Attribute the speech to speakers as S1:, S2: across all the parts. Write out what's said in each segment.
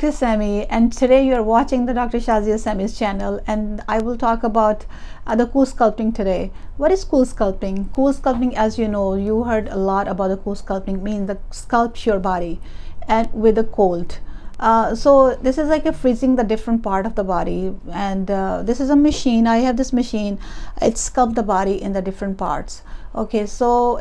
S1: This is Sami, and today you are watching the Dr. Shazia Sami's channel, and I will talk about the Coolsculpting today. What is Coolsculpting? Coolsculpting, as you know, you heard a lot about the Coolsculpting, means the sculpt your body and with a cold. So this is like a freezing the different part of the body, and this is a machine. I have this machine. It sculpt the body in the different parts. Okay, so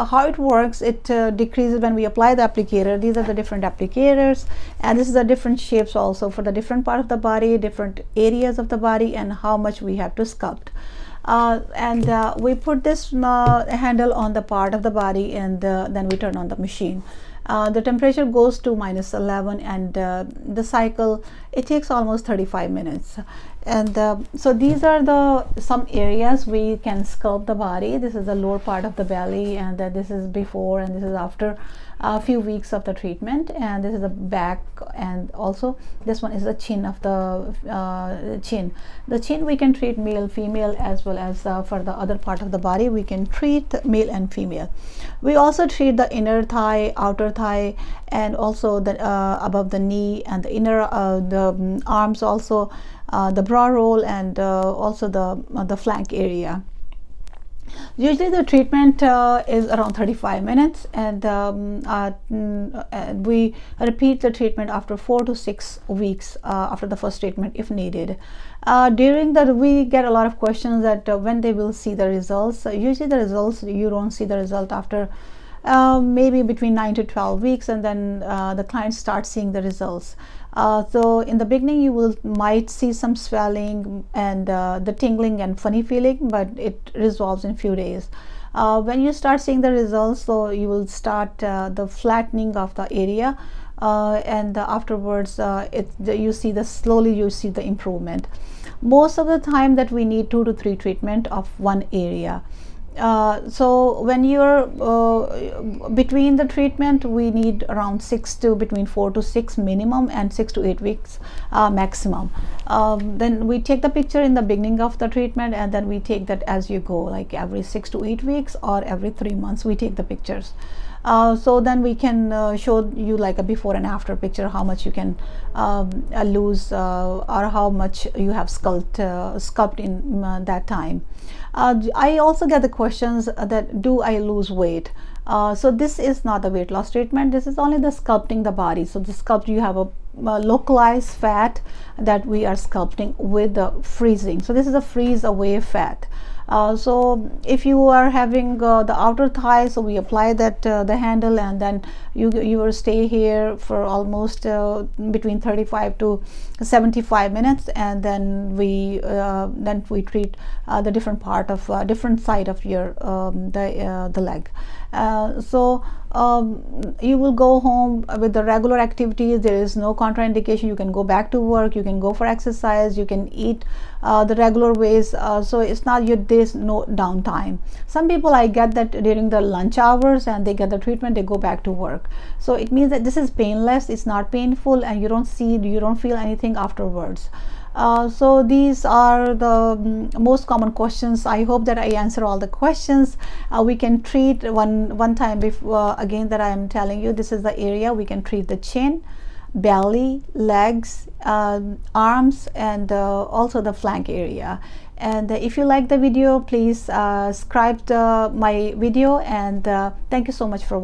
S1: how it works, it decreases when we apply the applicator. These are the different applicators, and this is the different shapes also for the different part of the body, different areas of the body, and how much we have to sculpt. We put this handle on the part of the body, and then we turn on the machine. The temperature goes to -11, and the cycle, it takes almost 35 minutes. And so these are some areas we can sculpt the body. This is the lower part of the belly, and this is before and this is after a few weeks of the treatment, and this is the back, and also this one is the chin of the chin. The chin we can treat male, female, as well as for the other part of the body we can treat male and female. We also treat the inner thigh, outer thigh, and also the above the knee, and the inner the arms also, the bra roll, and also the flank area. Usually the treatment is around 35 minutes, and we repeat the treatment after 4 to 6 weeks after the first treatment if needed. During that, we get a lot of questions that when they will see the results. Usually the results, you don't see the result after maybe between 9 to 12 weeks, and then the client starts seeing the results. So in the beginning you might see some swelling and the tingling and funny feeling, but it resolves in few days. When you start seeing the results, so you will start the flattening of the area, and afterwards you see slowly you see the improvement. Most of the time that we need 2 to 3 treatment of one area. So when you're between the treatment, we need around between 4 to 6 minimum, and 6 to 8 weeks maximum. Then we take the picture in the beginning of the treatment, and then we take that as you go, like every 6 to 8 weeks or every 3 months we take the pictures. So then we can show you like a before and after picture, how much you can lose or how much you have sculpt in that time. I also get the questions that do I lose weight? So this is not the weight loss treatment. This is only the sculpting the body. So the sculpt, you have a localized fat that we are sculpting with the freezing. So this is a freeze away fat. So if you are having the outer thigh, so we apply that the handle, and then you will stay here for almost between 35 to 75 minutes, and then we treat the different part of different side of your the leg. So you will go home with the regular activities. There is no contraindication. You can go back to work, you can go for exercise, you can eat the regular ways. So it's not there's no downtime. Some people, I get that during the lunch hours and they get the treatment, they go back to work. So it means that this is painless, it's not painful, and you don't feel anything afterwards. So these are the most common questions. I hope that I answer all the questions. We can treat one time before, again, that I am telling you, this is the area we can treat: the chin, belly, legs, arms, and also the flank area. And if you like the video, please subscribe to my video, and thank you so much for watching.